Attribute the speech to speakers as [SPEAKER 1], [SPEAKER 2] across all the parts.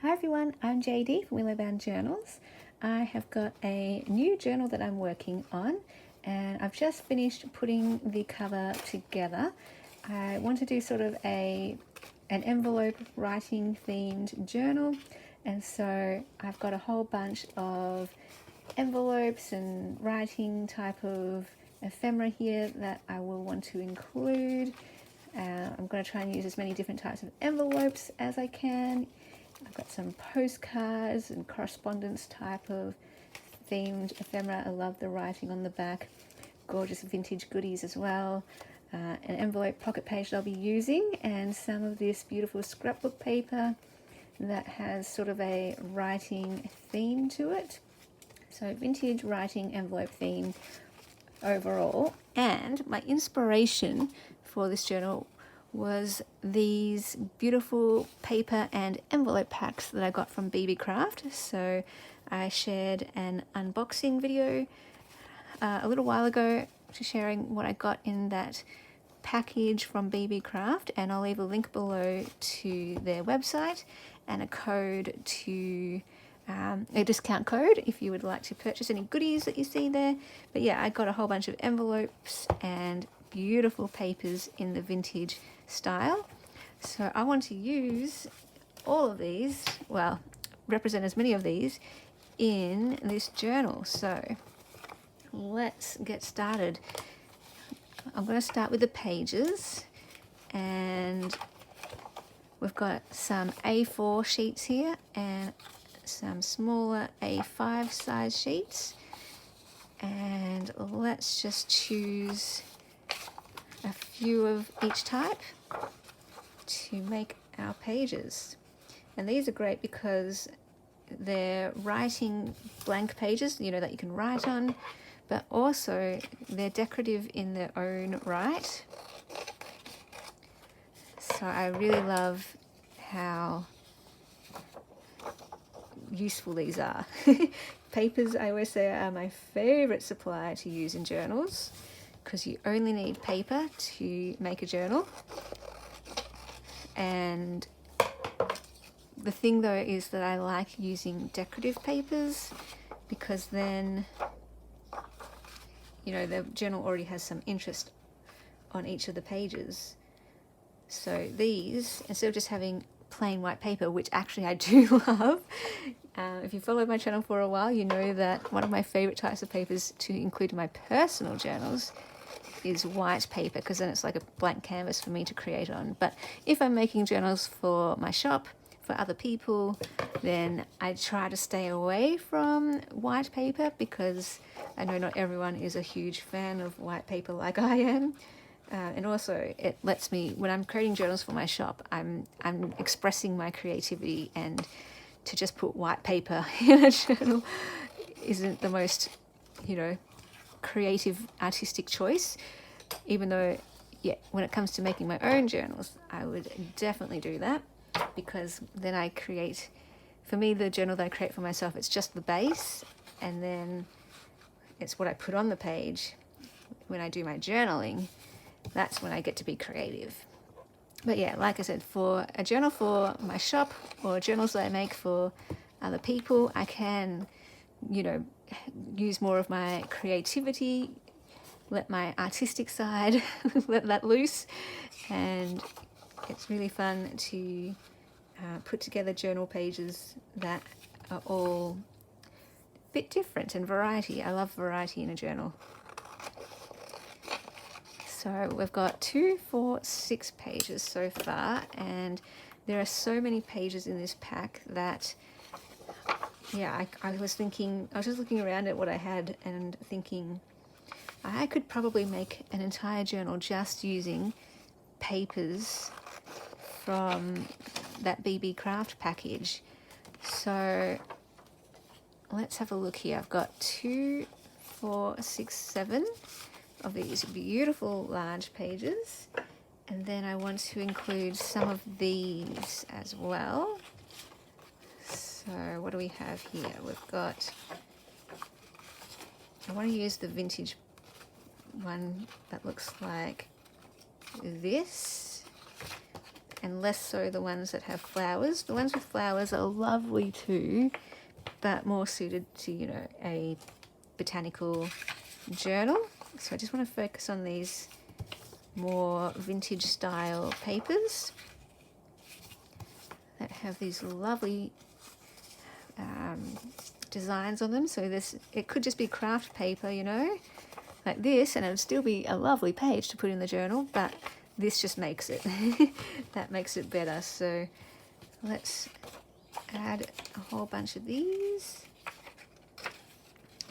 [SPEAKER 1] Hi everyone, I'm JD from Willowbound Journals. I have got a new journal that I'm working on and I've just finished putting the cover together. I want to do sort of an envelope writing themed journal, and so I've got a whole bunch of envelopes and writing type of ephemera here that I will want to include. I'm going to try and use as many different types of envelopes as I can. I've got some postcards and correspondence type of themed ephemera. I love the writing on the back. Gorgeous vintage goodies as well. An envelope pocket page that I'll be using, and some of this beautiful scrapbook paper that has sort of a writing theme to it. So vintage writing envelope theme overall. And my inspiration for this journal was these beautiful paper and envelope packs that I got from Beebeecraft. So I shared an unboxing video a little while ago, sharing what I got in that package from Beebeecraft, and I'll leave a link below to their website and a code to a discount code if you would like to purchase any goodies that you see there. But yeah, I got a whole bunch of envelopes and beautiful papers in the vintage style. So I want to use all of these, well, represent as many of these in this journal. So let's get started. I'm going to start with the pages, and we've got some A4 sheets here and some smaller A5 size sheets, and let's just choose a few of each type to make our pages. And these are great because they're writing blank pages, you know, that you can write on, but also they're decorative in their own right. So I really love how useful these are. Papers, I always say, are my favorite supply to use in journals, because you only need paper to make a journal. And the thing though is that I like using decorative papers, because then, you know, the journal already has some interest on each of the pages. So these, instead of just having plain white paper, which actually I do love, if you followed my channel for a while, you know that one of my favorite types of papers to include in my personal journals is white paper, because then it's like a blank canvas for me to create on. But if I'm making journals for my shop, for other people, then I try to stay away from white paper, because I know not everyone is a huge fan of white paper like I am. And also it lets me, when I'm creating journals for my shop, I'm expressing my creativity, and to just put white paper in a journal isn't the most, you know, creative artistic choice. Even though, yeah, when it comes to making my own journals, I would definitely do that, because then I create, for me, the journal that I create for myself, it's just the base, and then it's what I put on the page. When I do my journaling, that's when I get to be creative. But yeah, like I said, for a journal for my shop or journals that I make for other people, I can, you know, use more of my creativity, let my artistic side let that loose, and it's really fun to put together journal pages that are all a bit different, and variety. I love variety in a journal. So we've got 2, 4, 6 pages so far, and there are so many pages in this pack that, yeah, I was just looking around at what I had and thinking I could probably make an entire journal just using papers from that Beebeecraft package. So let's have a look here. I've got 2, 4, 6, 7 of these beautiful large pages, and then I want to include some of these as well. So what do we have here? We've got, I want to use the vintage one that looks like this. and less so the ones that have flowers. The ones with flowers are lovely too, but more suited to, you know, a botanical journal. So I just want to focus on these more vintage style papers that have these lovely designs on them. So this, it could just be craft paper, you know, like this, and it would still be a lovely page to put in the journal, but this just makes it that makes it better. So let's add a whole bunch of these.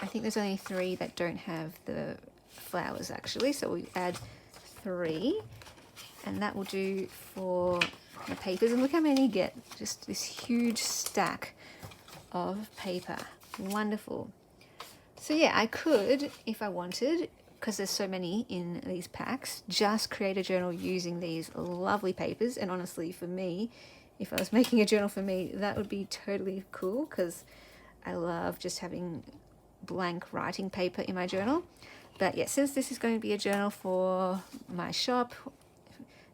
[SPEAKER 1] I think there's only 3 that don't have the flowers actually, so we add 3, and that will do for the papers. And look how many you get, just this huge stack of paper. Wonderful. So yeah, I could, if I wanted, because there's so many in these packs, just create a journal using these lovely papers. And honestly, for me, if I was making a journal for me, that would be totally cool, because I love just having blank writing paper in my journal. But yeah, since this is going to be a journal for my shop,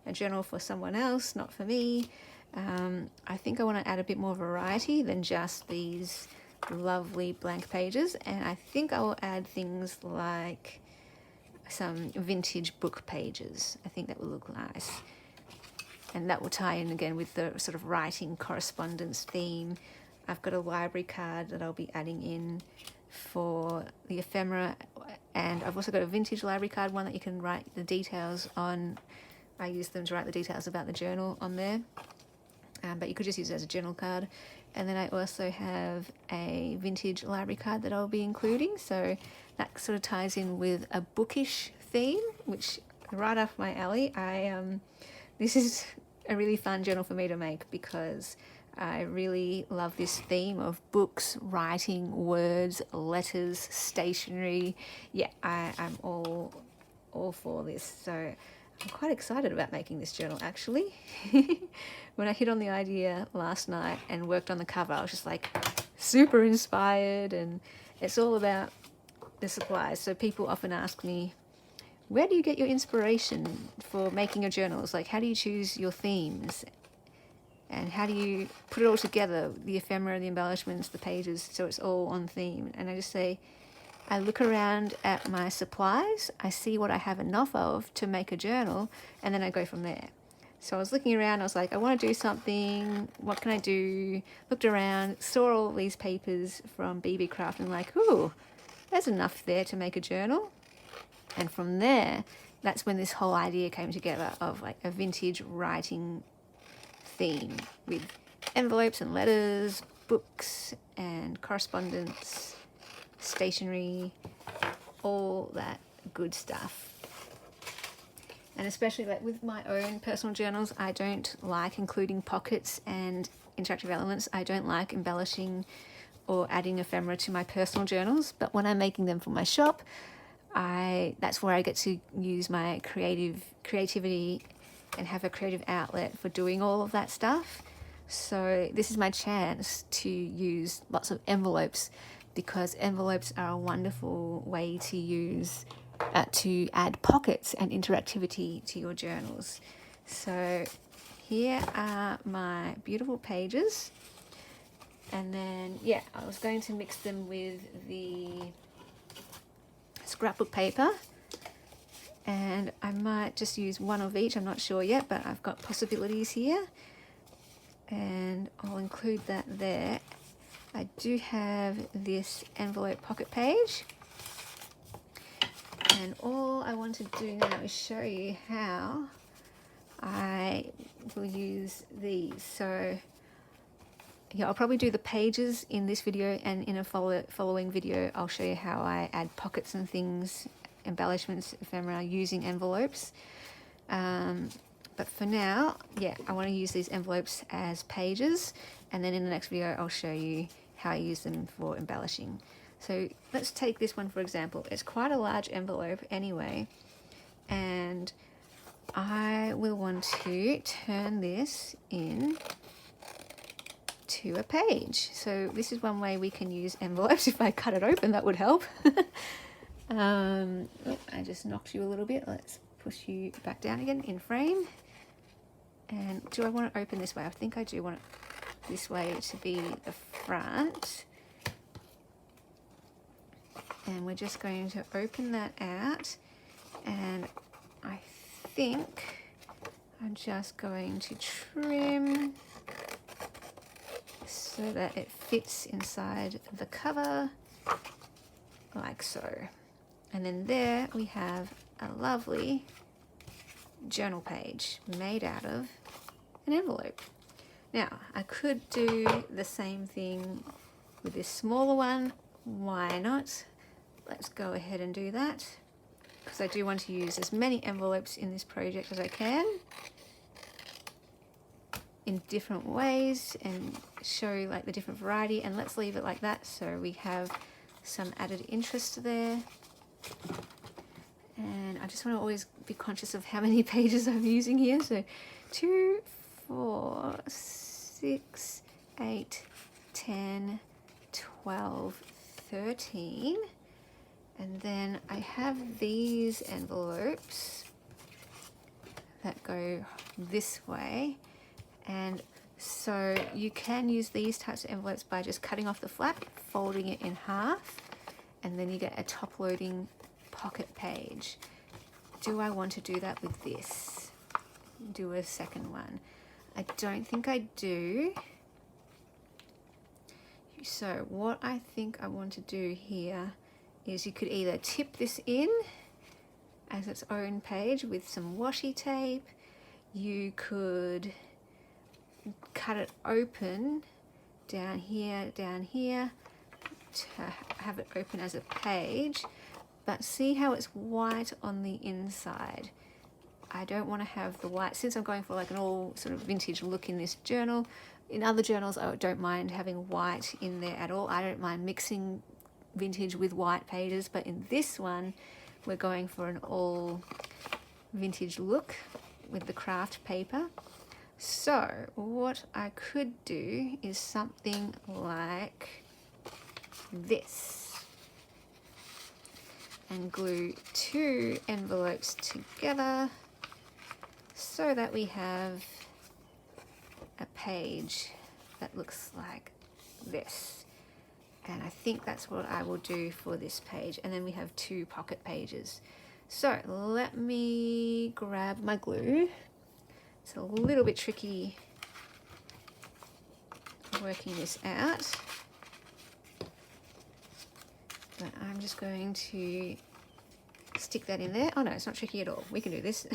[SPEAKER 1] a journal for someone else, not for me, I think I want to add a bit more variety than just these lovely blank pages. And I think I will add things like some vintage book pages. I think that will look nice, and that will tie in again with the sort of writing correspondence theme. I've got a library card that I'll be adding in for the ephemera, and I've also got a vintage library card, one that you can write the details on. I use them to write the details about the journal on there, but you could just use it as a journal card. And then I also have a vintage library card that I'll be including, so that sort of ties in with a bookish theme, which right up my alley. This is a really fun journal for me to make, because I really love this theme of books, writing, words, letters, stationery. Yeah, I'm all for this. So I'm quite excited about making this journal actually. When I hit on the idea last night and worked on the cover, I was just like super inspired, and it's all about the supplies. So people often ask me, where do you get your inspiration for making your journals? Like, how do you choose your themes? And how do you put it all together, the ephemera, the embellishments, the pages, so it's all on theme? And I just say, I look around at my supplies, I see what I have enough of to make a journal, and then I go from there. So I was looking around, I was like, I want to do something, what can I do? Looked around, saw all these papers from Beebeecraft, and like, ooh, there's enough there to make a journal. And from there, that's when this whole idea came together of like a vintage writing theme with envelopes and letters, books and correspondence, stationery, all that good stuff. And especially like with my own personal journals, I don't like including pockets and interactive elements. I don't like embellishing or adding ephemera to my personal journals, but when I'm making them for my shop, that's where I get to use my creativity and have a creative outlet for doing all of that stuff. So this is my chance to use lots of envelopes, because envelopes are a wonderful way to use to add pockets and interactivity to your journals. So here are my beautiful pages, and then yeah, I was going to mix them with the scrapbook paper, and I might just use one of each, I'm not sure yet, but I've got possibilities here, and I'll include that there. I do have this envelope pocket page, and all I want to do now is show you how I will use these. So yeah, I'll probably do the pages in this video, and in a following video I'll show you how I add pockets and things, embellishments, ephemera, using envelopes. But for now, yeah, I want to use these envelopes as pages, and then in the next video I'll show you how I use them for embellishing. So let's take this one for example. It's quite a large envelope anyway, and I will want to turn this in to a page. So this is one way we can use envelopes. If I cut it open, that would help. I just knocked you a little bit. Let's push you back down again in frame. And do I want to open this way? I think I do want it this way to be the front. And we're just going to open that out, and I think I'm just going to trim so that it fits inside the cover like so. And then there we have a lovely journal page made out of an envelope. Now I could do the same thing with this smaller one. Why not? Let's go ahead and do that, because I do want to use as many envelopes in this project as I can in different ways and show like the different variety. And let's leave it like that so we have some added interest there. And I just want to always be conscious of how many pages I'm using here. So 2, 4, 6, 8, 10, 12, 13. And then I have these envelopes that go this way. And so you can use these types of envelopes by just cutting off the flap, folding it in half, and then you get a top loading pocket page. Do I want to do that with this? Do a second one? I don't think I do. So what I think I want to do here is you could either tip this in as its own page with some washi tape. You could cut it open down here to have it open as a page, but see how it's white on the inside. I don't want to have the white, since I'm going for like an all sort of vintage look in this journal. In other journals I don't mind having white in there at all. I don't mind mixing vintage with white pages, but in this one we're going for an all vintage look with the craft paper. So what I could do is something like this and glue 2 envelopes together so that we have a page that looks like this. And I think that's what I will do for this page. And then we have 2 pocket pages. So let me grab my glue. It's a little bit tricky working this out, but I'm just going to stick that in there. Oh no, it's not tricky at all. We can do this.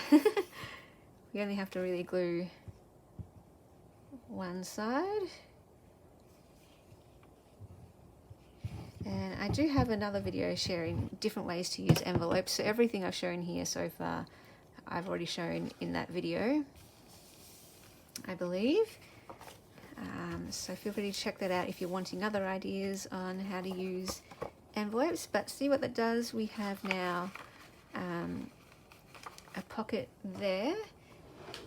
[SPEAKER 1] We only have to really glue one side. And I do have another video sharing different ways to use envelopes. So everything I've shown here so far, I've already shown in that video, I believe. So feel free to check that out if you're wanting other ideas on how to use envelopes. But see what that does. We have now a pocket there.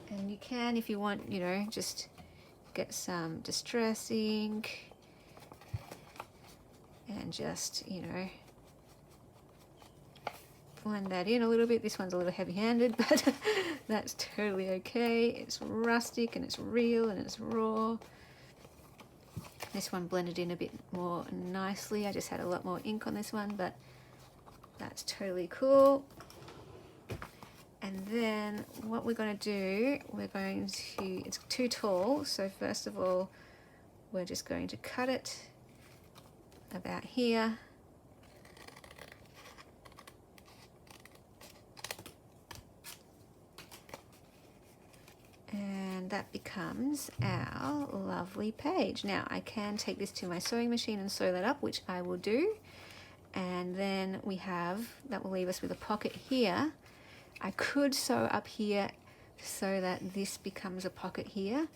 [SPEAKER 1] And you can, if you want, you know, just get some distress ink and just, you know, blend that in a little bit. This one's a little heavy-handed, but that's totally okay. It's rustic and it's real and it's raw. This one blended in a bit more nicely. I just had a lot more ink on this one, but that's totally cool. And then what we're going to do, it's too tall, so first of all we're just going to cut it about here. And that becomes our lovely page. Now I can take this to my sewing machine and sew that up, which I will do. And then that will leave us with a pocket here. I could sew up here so that this becomes a pocket here,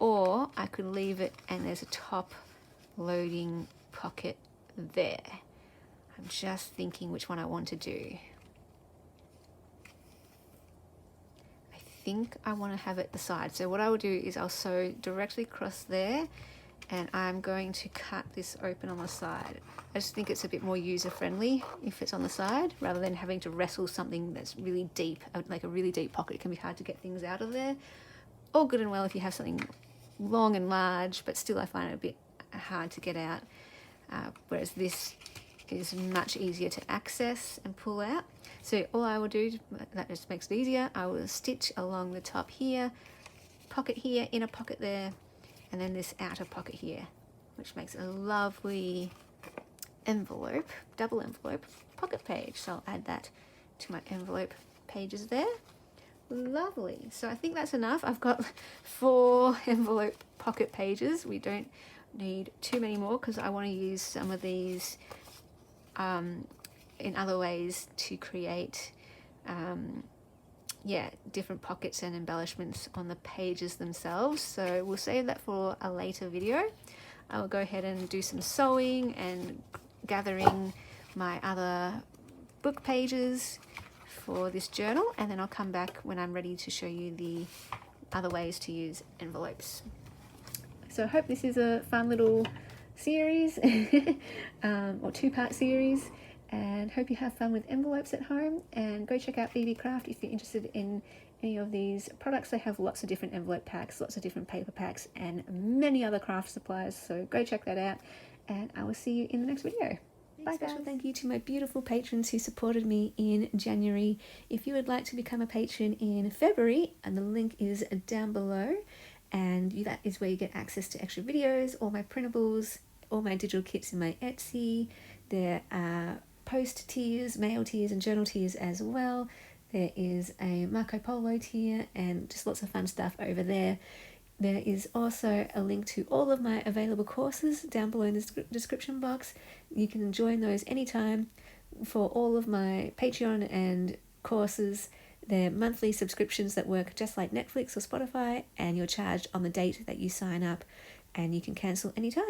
[SPEAKER 1] or I could leave it and there's a top loading pocket there. I'm just thinking which one I want to do. I think I want to have it the side. So what I will do is I'll sew directly across there, and I'm going to cut this open on the side. I just think it's a bit more user-friendly if it's on the side, rather than having to wrestle something that's really deep, like a really deep pocket. It can be hard to get things out of there. all good and well if you have something long and large, but still I find it a bit hard to get out, whereas this is much easier to access and pull out. So all I will do, that just makes it easier, I will stitch along the top here, pocket here, inner pocket there, and then this outer pocket here, which makes a lovely envelope, double envelope pocket page. So I'll add that to my envelope pages there. Lovely. So I think that's enough. I've got 4 envelope pocket pages. We don't need too many more because I want to use some of these in other ways to create different pockets and embellishments on the pages themselves. So we'll save that for a later video. I will go ahead and do some sewing and gathering my other book pages for this journal, and then I'll come back when I'm ready to show you the other ways to use envelopes. So I hope this is a fun little series or 2-part series, and hope you have fun with envelopes at home. And go check out Beebeecraft if you're interested in any of these products. They have lots of different envelope packs, lots of different paper packs, and many other craft supplies, so go check that out, and I will see you in the next video. Bye guys. Special thank you to my beautiful patrons who supported me in January. If you would like to become a patron in February, and the link is down below, and that is where you get access to extra videos, all my printables, all my digital kits in my Etsy. There are post tiers, mail tiers, and journal tiers as well. There is a Marco Polo tier and just lots of fun stuff over there. There is also a link to all of my available courses down below in the description box. You can join those anytime for all of my Patreon and courses. They're monthly subscriptions that work just like Netflix or Spotify, and you're charged on the date that you sign up, and you can cancel anytime.